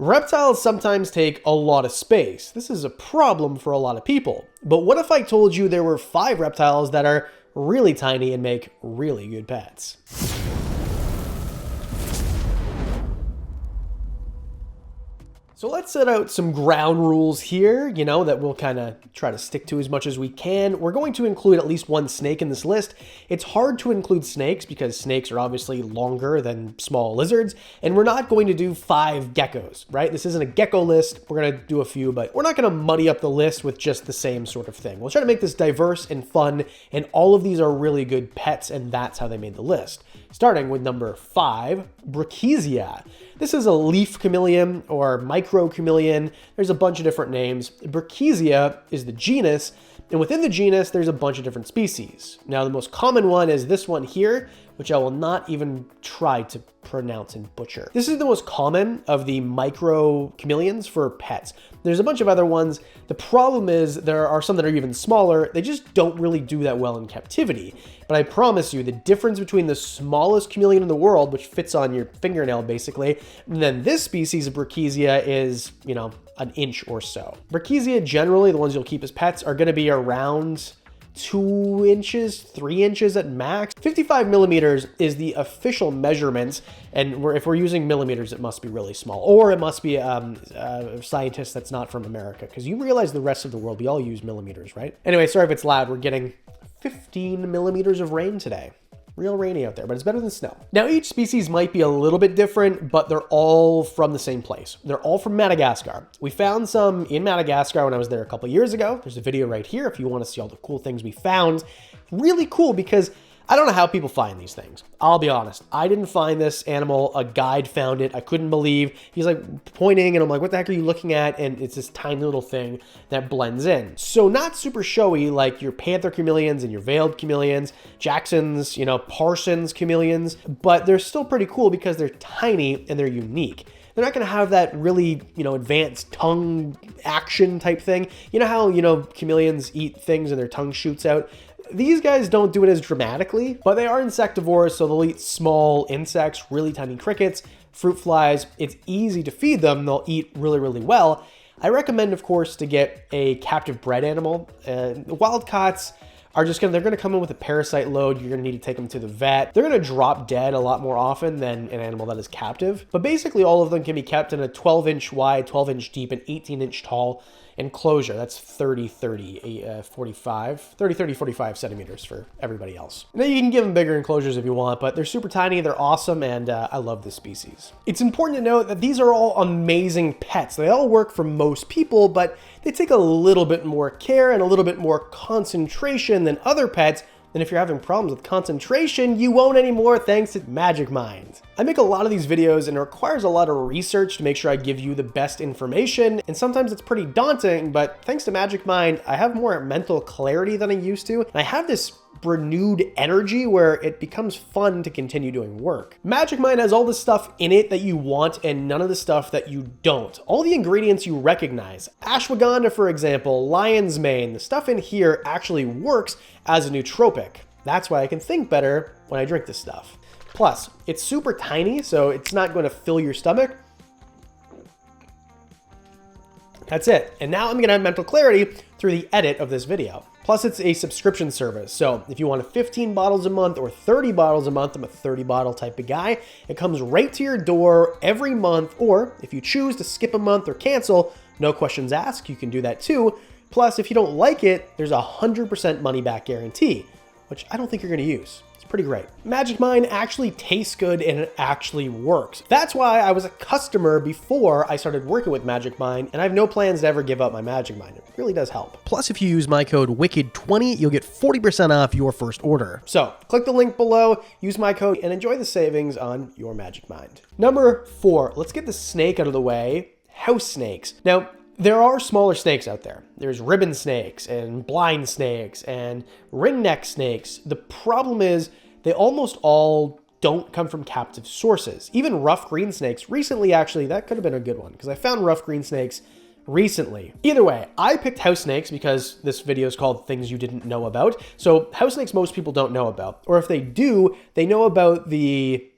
Reptiles sometimes take a lot of space. This is a problem for a lot of people. But what if I told you there were 5 reptiles that are really tiny and make really good pets? So let's set out some ground rules here, that we'll kind of try to stick to as much as we can. We're going to include at least 1 snake in this list. It's hard to include snakes because snakes are obviously longer than small lizards, and we're not going to do 5 geckos, right? This isn't a gecko list. We're going to do a few, but we're not going to muddy up the list with just the same sort of thing. We'll try to make this diverse and fun, and all of these are really good pets, and that's how they made the list. Starting with number 5, Brachysia. This is a leaf chameleon or micro chameleon. There's a bunch of different names. Brachysia is the genus, and within the genus, there's a bunch of different species. Now, the most common one is this one here, which I will not even try to pronounce and butcher. This is the most common of the micro chameleons for pets. There's a bunch of other ones. The problem is there are some that are even smaller. They just don't really do that well in captivity. But I promise you, the difference between the smallest chameleon in the world, which fits on your fingernail basically, and then this species of Brachysia is, an inch or so. Brachysia, generally, the ones you'll keep as pets, are going to be around 2 inches, 3 inches at max. 55 millimeters is the official measurement, and if we're using millimeters, it must be really small, or it must be a scientist that's not from America, because you realize the rest of the world, we all use millimeters, right? Anyway, sorry if it's loud. We're getting 15 millimeters of rain today. Real rainy out there, but it's better than snow. Now, each species might be a little bit different, but they're all from the same place. They're all from Madagascar. We found some in Madagascar when I was there a couple years ago. There's a video right here if you want to see all the cool things we found. Really cool because I don't know how people find these things. I'll be honest. I didn't find this animal. A guide found it. I couldn't believe. He's like pointing and I'm like, what the heck are you looking at? And it's this tiny little thing that blends in. So not super showy like your panther chameleons and your veiled chameleons, Jackson's, Parsons chameleons, but they're still pretty cool because they're tiny and they're unique. They're not going to have that really, advanced tongue action type thing. You know how, chameleons eat things and their tongue shoots out? These guys don't do it as dramatically, but they are insectivores, so they'll eat small insects, really tiny crickets, fruit flies. It's easy to feed them. They'll eat really, really well. I recommend, of course, to get a captive bred animal. Wild caughts are they're going to come in with a parasite load. You're going to need to take them to the vet. They're going to drop dead a lot more often than an animal that is captive. But basically, all of them can be kept in a 12-inch wide, 12-inch deep, and 18-inch tall enclosure. That's 30, 45 centimeters for everybody else. Now you can give them bigger enclosures if you want, but they're super tiny, they're awesome, and I love this species. It's important to note that these are all amazing pets. They all work for most people, but they take a little bit more care and a little bit more concentration than other pets. And if you're having problems with concentration, you won't anymore thanks to Magic Mind. I make a lot of these videos and it requires a lot of research to make sure I give you the best information. And sometimes it's pretty daunting, but thanks to Magic Mind, I have more mental clarity than I used to. And I have this renewed energy where it becomes fun to continue doing work. Magic Mind has all the stuff in it that you want and none of the stuff that you don't. All the ingredients you recognize. Ashwagandha, for example, lion's mane, the stuff in here actually works as a nootropic. That's why I can think better when I drink this stuff. Plus, it's super tiny, so it's not going to fill your stomach. That's it. And now I'm going to have mental clarity through the edit of this video. Plus, it's a subscription service. So if you want 15 bottles a month or 30 bottles a month, I'm a 30 bottle type of guy. It comes right to your door every month. Or if you choose to skip a month or cancel, no questions asked, you can do that too. Plus, if you don't like it, there's a 100% money back guarantee, which I don't think you're going to use. Pretty great. Magic Mind actually tastes good and it actually works. That's why I was a customer before I started working with Magic Mind, and I have no plans to ever give up my Magic Mind. It really does help. Plus, if you use my code WICKED20, you'll get 40% off your first order. So click the link below, use my code, and enjoy the savings on your Magic Mind. Number 4, let's get the snake out of the way. House snakes. Now, there are smaller snakes out there. There's ribbon snakes and blind snakes and ringneck snakes. The problem is they almost all don't come from captive sources. Even rough green snakes, recently actually, that could have been a good one because I found rough green snakes recently. Either way, I picked house snakes because this video is called Things You Didn't Know About. So house snakes most people don't know about, or if they do, they know about the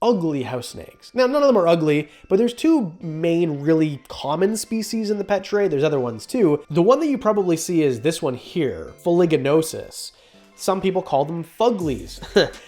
ugly house snakes. Now, none of them are ugly, but there's two main really common species in the pet trade. There's other ones too. The one that you probably see is this one here, Foliginosis. Some people call them fuglies.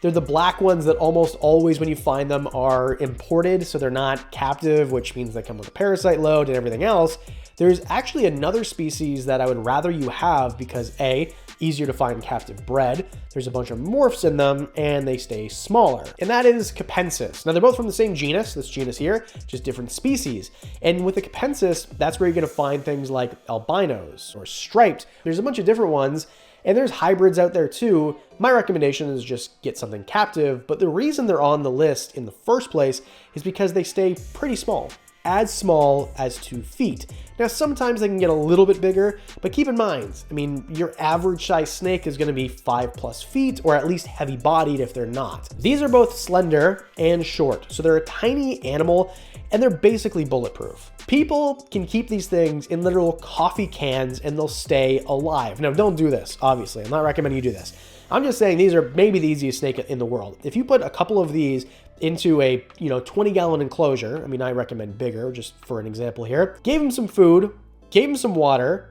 They're the black ones that almost always when you find them are imported, so they're not captive, which means they come with a parasite load and everything else. There's actually another species that I would rather you have because A, easier to find captive bred, there's a bunch of morphs in them, and they stay smaller. And that is Capensis. Now they're both from the same genus, this genus here, just different species. And with the Capensis, that's where you're gonna find things like albinos or striped. There's a bunch of different ones, and there's hybrids out there too. My recommendation is just get something captive, but the reason they're on the list in the first place is because they stay pretty small as 2 feet. Now, sometimes they can get a little bit bigger, but keep in mind, I mean, your average size snake is gonna be 5+ feet, or at least heavy bodied if they're not. These are both slender and short, so they're a tiny animal, and they're basically bulletproof. People can keep these things in literal coffee cans and they'll stay alive. Now, don't do this, obviously. I'm not recommending you do this. I'm just saying these are maybe the easiest snake in the world. If you put a couple of these into a 20-gallon enclosure, I mean, I recommend bigger, just for an example here, gave them some food, gave them some water,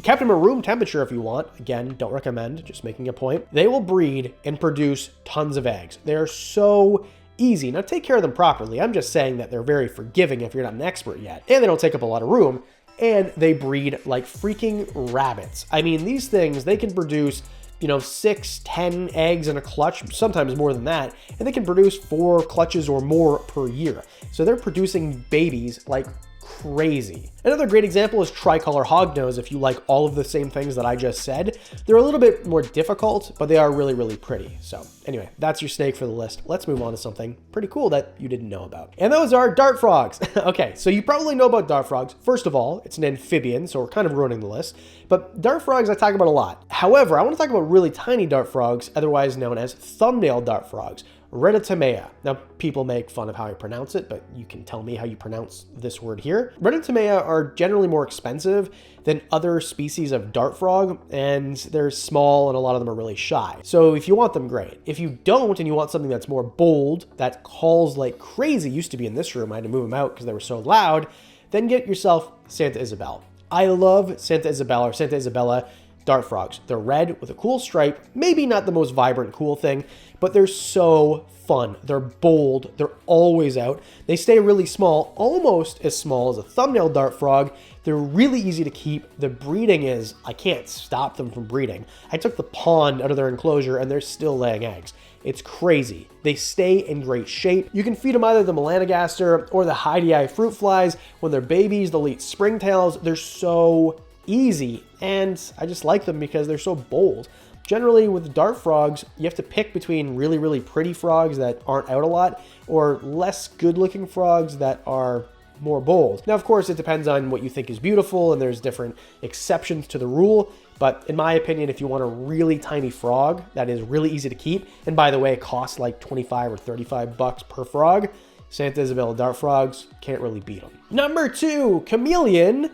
kept them at room temperature if you want. Again, don't recommend, just making a point. They will breed and produce tons of eggs. They're so easy. Now, take care of them properly. I'm just saying that they're very forgiving if you're not an expert yet. And they don't take up a lot of room. And they breed like freaking rabbits. I mean, these things, they can produce 6, 10 eggs in a clutch, sometimes more than that, and they can produce 4 clutches or more per year. So they're producing babies like crazy. Another great example is tricolor hognose. If you like all of the same things that I just said, they're a little bit more difficult, but they are really, really pretty. So anyway, that's your snake for the list. Let's move on to something pretty cool that you didn't know about. And those are dart frogs. Okay, so you probably know about dart frogs. First of all, it's an amphibian, so we're kind of ruining the list. But dart frogs I talk about a lot. However, I want to talk about really tiny dart frogs, otherwise known as thumbnail dart frogs. Reditomea. Now, people make fun of how I pronounce it, but you can tell me how you pronounce this word here. Reditomea are generally more expensive than other species of dart frog, and they're small, and a lot of them are really shy. So if you want them, great. If you don't, and you want something that's more bold, that calls like crazy, used to be in this room, I had to move them out because they were so loud, then get yourself Santa Isabel. I love Santa Isabel or Santa Isabella dart frogs. They're red with a cool stripe, maybe not the most vibrant cool thing, but they're so fun. They're bold, they're always out. They stay really small, almost as small as a thumbnail dart frog. They're really easy to keep. The breeding is, I can't stop them from breeding. I took the pond out of their enclosure and they're still laying eggs. It's crazy. They stay in great shape. You can feed them either the melanogaster or the hydei fruit flies. When they're babies, they'll eat springtails. They're so easy, and I just like them because they're so bold. Generally, with dart frogs, you have to pick between really, really pretty frogs that aren't out a lot or less good-looking frogs that are more bold. Now, of course, it depends on what you think is beautiful, and there's different exceptions to the rule, but in my opinion, if you want a really tiny frog that is really easy to keep, and by the way, it costs like 25 or 35 bucks per frog, Santa Isabel dart frogs can't really beat them. Number 2, chameleon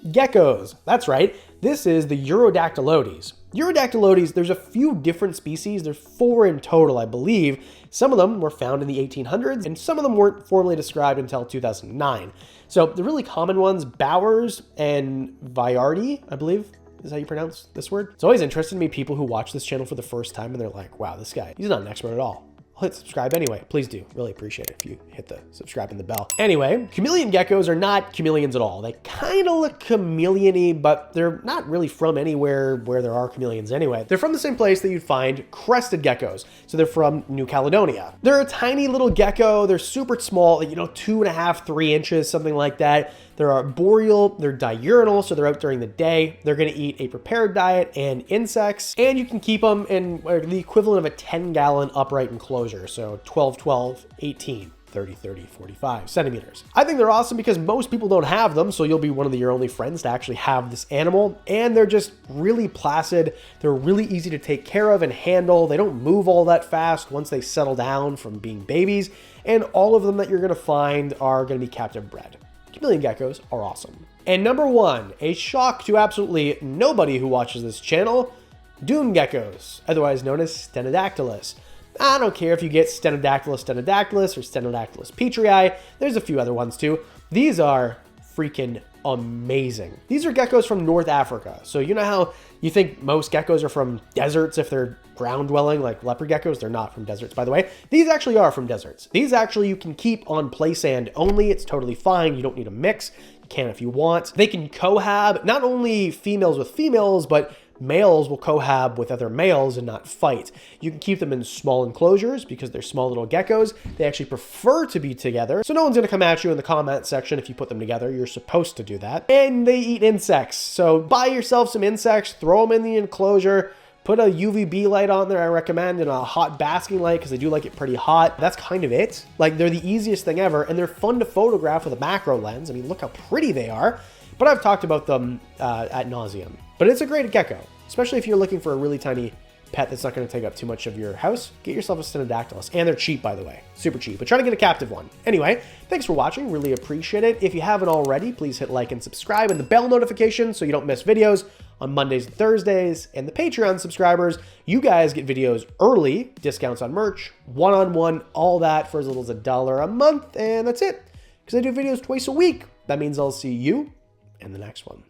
geckos. That's right. This is the Urodactylodes. Urodactylodes, there's a few different species. There's 4 in total, I believe. Some of them were found in the 1800s, and some of them weren't formally described until 2009. So the really common ones, Bowers and Viardi, I believe is how you pronounce this word. It's always interesting to me, people who watch this channel for the first time and they're like, wow, this guy, he's not an expert at all. Hit subscribe anyway. Please do. Really appreciate it if you hit the subscribe and the bell. Anyway, chameleon geckos are not chameleons at all. They kind of look chameleon-y, but they're not really from anywhere where there are chameleons anyway. They're from the same place that you'd find crested geckos. So they're from New Caledonia. They're a tiny little gecko. They're super small, 2.5, 3 inches, something like that. They're arboreal, they're diurnal, so they're out during the day. They're gonna eat a prepared diet and insects, and you can keep them in the equivalent of a 10-gallon upright enclosure, so 12, 12, 18. 30, 30, 45 centimeters. I think they're awesome because most people don't have them, so you'll be one of your only friends to actually have this animal, and they're just really placid. They're really easy to take care of and handle. They don't move all that fast once they settle down from being babies, and all of them that you're gonna find are gonna be captive bred. Chameleon geckos are awesome. And number 1, a shock to absolutely nobody who watches this channel, Dune geckos, otherwise known as Stenodactylus. I don't care if you get Stenodactylus stenodactylus or Stenodactylus petrii. There's a few other ones too. These are freaking amazing. These are geckos from North Africa. So you know how you think most geckos are from deserts if they're ground dwelling, like leopard geckos? They're not from deserts, by the way. These actually are from deserts. These actually you can keep on play sand only. It's totally fine. You don't need a mix. You can if you want. They can cohab, not only females with females, but males will cohab with other males and not fight. You can keep them in small enclosures because they're small little geckos. They actually prefer to be together. So no one's going to come at you in the comment section if you put them together. You're supposed to do that. And they eat insects. So buy yourself some insects, throw them in the enclosure, put a UVB light on there, I recommend, and a hot basking light because they do like it pretty hot. That's kind of it. Like, they're the easiest thing ever, and they're fun to photograph with a macro lens. I mean, look how pretty they are. But I've talked about them ad nauseum. But it's a great gecko, especially if you're looking for a really tiny pet that's not going to take up too much of your house. Get yourself a Stenodactylus. And they're cheap, by the way. Super cheap. But try to get a captive one. Anyway, thanks for watching. Really appreciate it. If you haven't already, please hit like and subscribe and the bell notification so you don't miss videos on Mondays and Thursdays. And the Patreon subscribers, you guys get videos early, discounts on merch, one-on-one, all that for as little as $1 a month. And that's it. Because I do videos twice a week. That means I'll see you in the next one.